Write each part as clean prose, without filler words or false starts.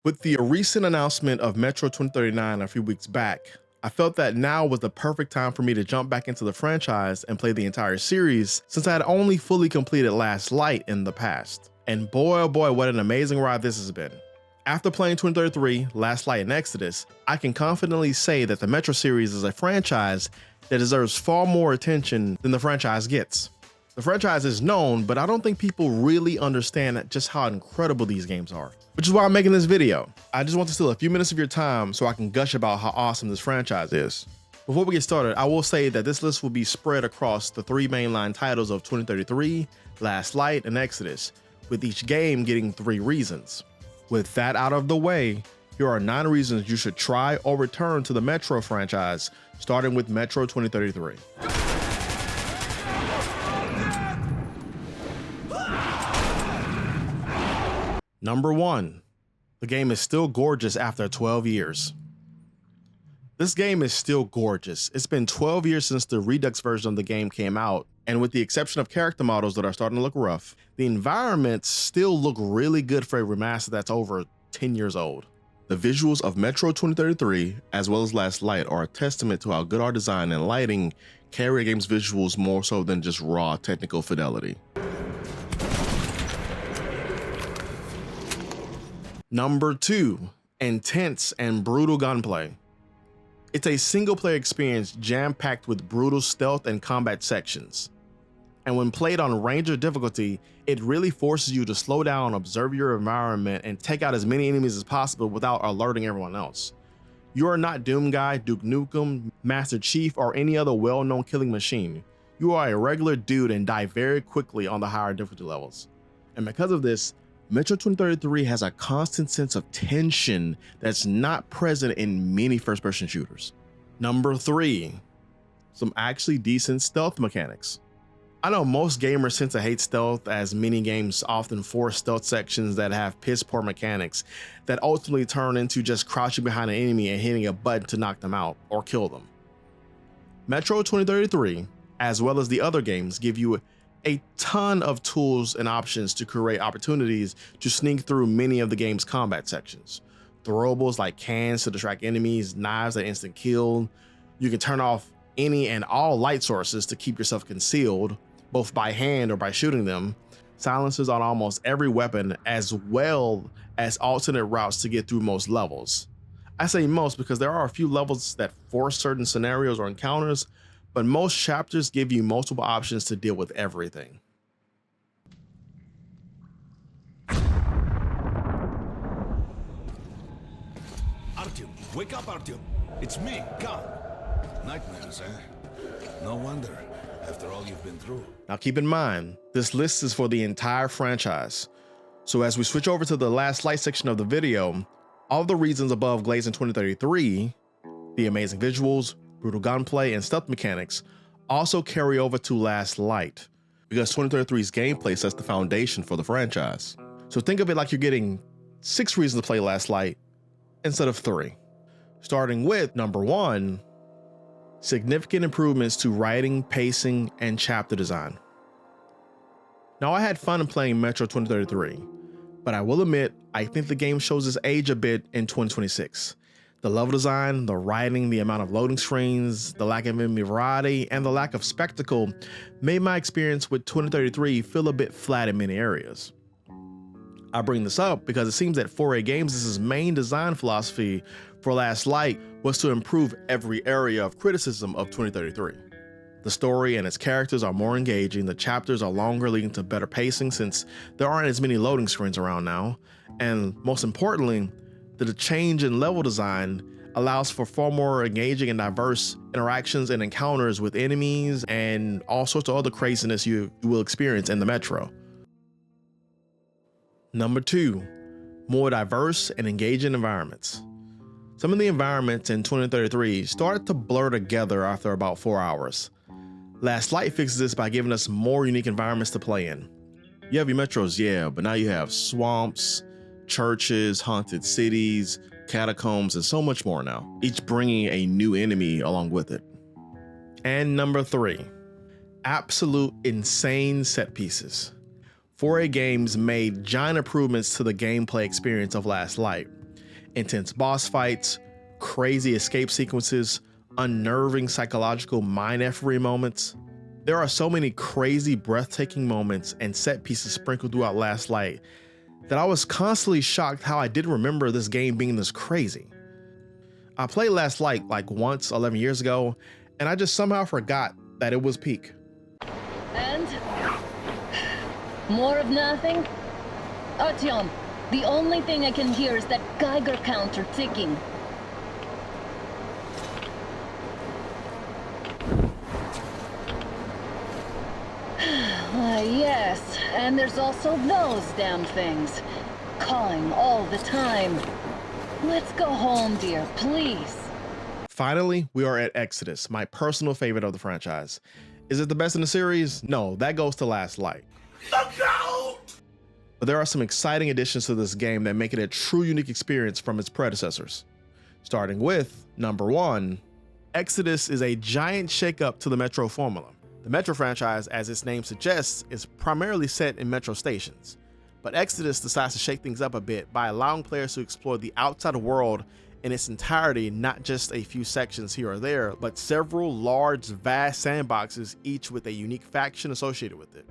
With the recent announcement of Metro 2039 a few weeks back, I felt that now was the perfect time for me to jump back into the franchise and play the entire series, since I had only fully completed Last Light in the past. And boy oh boy, what an amazing ride this has been. After playing 2033, Last Light, and Exodus, I can confidently say that the Metro series is a franchise that deserves far more attention than the franchise gets. The franchise is known, but I don't think people really understand just how incredible these games are, which is why I'm making this video. I just want to steal a few minutes of your time so I can gush about how awesome this franchise is. Before we get started, I will say that this list will be spread across the three mainline titles of 2033, Last Light, and Exodus, with each game getting 3 reasons. With that out of the way, here are 9 reasons you should try or return to the Metro franchise, starting with Metro 2033. Number 1, the game is still gorgeous after 12 years. This game is still gorgeous. It's been 12 years since the Redux version of the game came out, and with the exception of character models that are starting to look rough, the environments still look really good for a remaster that's over 10 years old. The visuals of Metro 2033, as well as Last Light, are a testament to how good art design and lighting carry a game's visuals more so than just raw technical fidelity. Number 2, intense and brutal gunplay. It's a single-player experience jam-packed with brutal stealth and combat sections. And when played on Ranger difficulty, it really forces you to slow down, observe your environment, and take out as many enemies as possible without alerting everyone else. You are not Doom Guy, Duke Nukem, Master Chief, or any other well-known killing machine. You are a regular dude and die very quickly on the higher difficulty levels. And because of this, Metro 2033 has a constant sense of tension that's not present in many first-person shooters. Number 3, some actually decent stealth mechanics. I know most gamers tend to hate stealth, as many games often force stealth sections that have piss-poor mechanics that ultimately turn into just crouching behind an enemy and hitting a button to knock them out or kill them. Metro 2033, as well as the other games, give you a ton of tools and options to create opportunities to sneak through many of the game's combat sections. Throwables like cans to distract enemies, knives that instant kill. You can turn off any and all light sources to keep yourself concealed, both by hand or by shooting them. Silencers on almost every weapon, as well as alternate routes to get through most levels. I say most because there are a few levels that force certain scenarios or encounters, but most chapters give you multiple options to deal with everything. Artyom, wake up, Artyom. It's me, Khan. Nightmares, eh? No wonder, after all you've been through. Now keep in mind, this list is for the entire franchise. So as we switch over to the Last Light section of the video, all the reasons above glazing 2033, the amazing visuals, brutal gunplay, and stealth mechanics, also carry over to Last Light, because 2033's gameplay sets the foundation for the franchise. So think of it like you're getting 6 reasons to play Last Light instead of 3. Starting with number 1, significant improvements to writing, pacing, and chapter design. Now, I had fun playing Metro 2033, but I will admit, I think the game shows its age a bit in 2026. The level design, the writing, the amount of loading screens, the lack of enemy variety, and the lack of spectacle made my experience with 2033 feel a bit flat in many areas. I bring this up because it seems that 4A Games' main design philosophy for Last Light was to improve every area of criticism of 2033. The story and its characters are more engaging, the chapters are longer, leading to better pacing since there aren't as many loading screens around now, and most importantly, the change in level design allows for far more engaging and diverse interactions and encounters with enemies and all sorts of other craziness you will experience in the Metro. Number 2, more diverse and engaging environments. Some of the environments in 2033 started to blur together after about 4 hours. Last Light fixes this by giving us more unique environments to play in. You have your metros, yeah, but now you have swamps, churches, haunted cities, catacombs, and so much more now, each bringing a new enemy along with it. And number 3, absolute insane set pieces. 4A Games made giant improvements to the gameplay experience of Last Light. Intense boss fights, crazy escape sequences, unnerving psychological mind effery moments. There are so many crazy, breathtaking moments and set pieces sprinkled throughout Last Light that I was constantly shocked how I didn't remember this game being this crazy. I played Last Light like once 11 years ago, and I just somehow forgot that it was peak. And? More of nothing? Artyom, the only thing I can hear is that Geiger counter ticking. Yes, and there's also those damn things. Calling all the time. Let's go home, dear, please. Finally, we are at Exodus, my personal favorite of the franchise. Is it the best in the series? No, that goes to Last Light. But there are some exciting additions to this game that make it a true unique experience from its predecessors. Starting with number 1, Exodus is a giant shakeup to the Metro formula. The Metro franchise, as its name suggests, is primarily set in Metro stations. But Exodus decides to shake things up a bit by allowing players to explore the outside world in its entirety, not just a few sections here or there, but several large, vast sandboxes, each with a unique faction associated with it.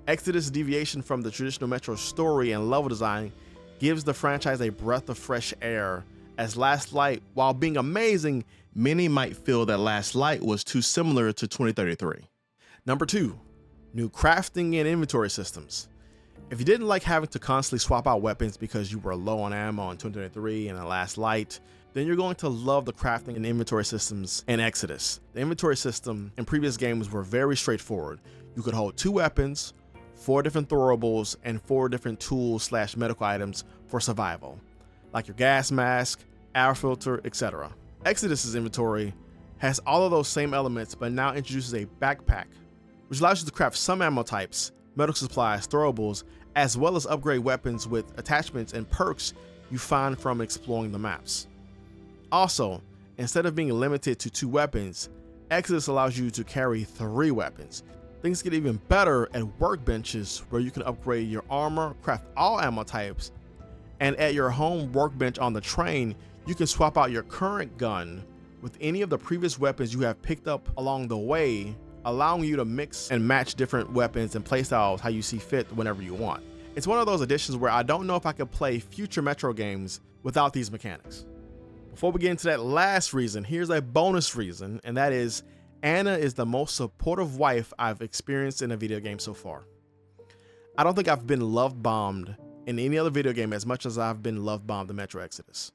Exodus' deviation from the traditional Metro story and level design gives the franchise a breath of fresh air, as Last Light, while being amazing, many might feel that Last Light was too similar to 2033. Number 2, new crafting and inventory systems. If you didn't like having to constantly swap out weapons because you were low on ammo in 2023 and the Last Light, then you're going to love the crafting and inventory systems in Exodus. The inventory system in previous games were very straightforward. You could hold 2 weapons, 4 different throwables, and 4 different tools/medical items for survival, like your gas mask, air filter, etc. Exodus's inventory has all of those same elements, but now introduces a backpack, which allows you to craft some ammo types, medical supplies, throwables, as well as upgrade weapons with attachments and perks you find from exploring the maps. Also, instead of being limited to 2 weapons, Exodus allows you to carry 3 weapons. Things get even better at workbenches, where you can upgrade your armor, craft all ammo types, and at your home workbench on the train, you can swap out your current gun with any of the previous weapons you have picked up along the way, allowing you to mix and match different weapons and playstyles how you see fit whenever you want. It's one of those additions where I don't know if I could play future Metro games without these mechanics. Before we get into that last reason, here's a bonus reason, and that is Anna is the most supportive wife I've experienced in a video game so far. I don't think I've been love bombed in any other video game as much as I've been love bombed in Metro Exodus.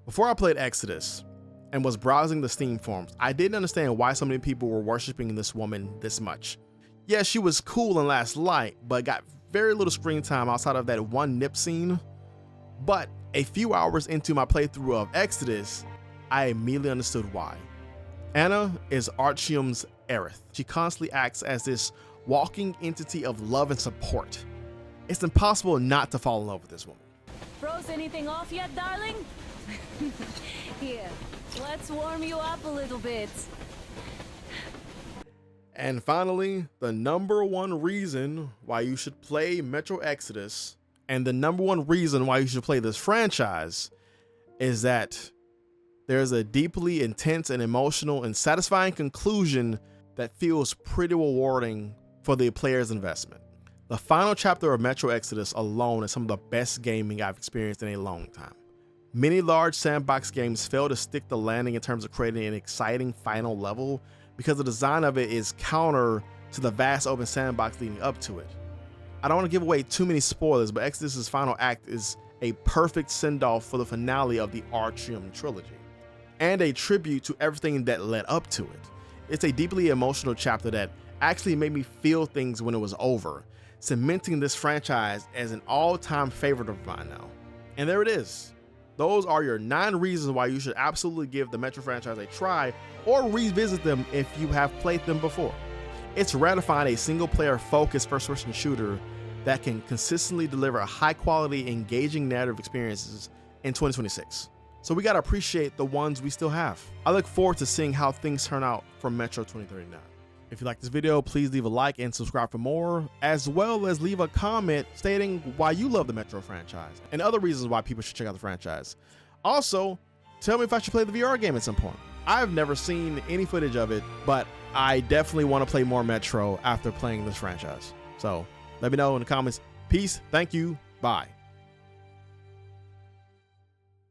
Before I played Exodus and was browsing the Steam forums, I didn't understand why so many people were worshiping this woman this much. Yeah, she was cool in Last Light, but got very little screen time outside of that one nip scene. But a few hours into my playthrough of Exodus, I immediately understood why. Anna is Artyom's Aerith. She constantly acts as this walking entity of love and support. It's impossible not to fall in love with this woman. Froze anything off yet, darling? Here, let's warm you up a little bit. And finally, the number 1 reason why you should play Metro Exodus, and the number 1 reason why you should play this franchise, is that there's a deeply intense and emotional and satisfying conclusion that feels pretty rewarding for the player's investment. The final chapter of Metro Exodus alone is some of the best gaming I've experienced in a long time. Many large sandbox games fail to stick the landing in terms of creating an exciting final level because the design of it is counter to the vast open sandbox leading up to it. I don't want to give away too many spoilers, but Exodus's final act is a perfect send-off for the finale of the Artyom trilogy, and a tribute to everything that led up to it. It's a deeply emotional chapter that actually made me feel things when it was over, cementing this franchise as an all-time favorite of mine now. And there it is. Those are your 9 reasons why you should absolutely give the Metro franchise a try or revisit them if you have played them before. It's rare to find a single-player focused first-person shooter that can consistently deliver high-quality, engaging narrative experiences in 2026. So we gotta appreciate the ones we still have. I look forward to seeing how things turn out for Metro 2039. If you like this video, please leave a like and subscribe for more, as well as leave a comment stating why you love the Metro franchise and other reasons why people should check out the franchise. Also, tell me if I should play the VR game at some point. I've never seen any footage of it, but I definitely want to play more Metro after playing this franchise. So let me know in the comments. Peace. Thank you. Bye.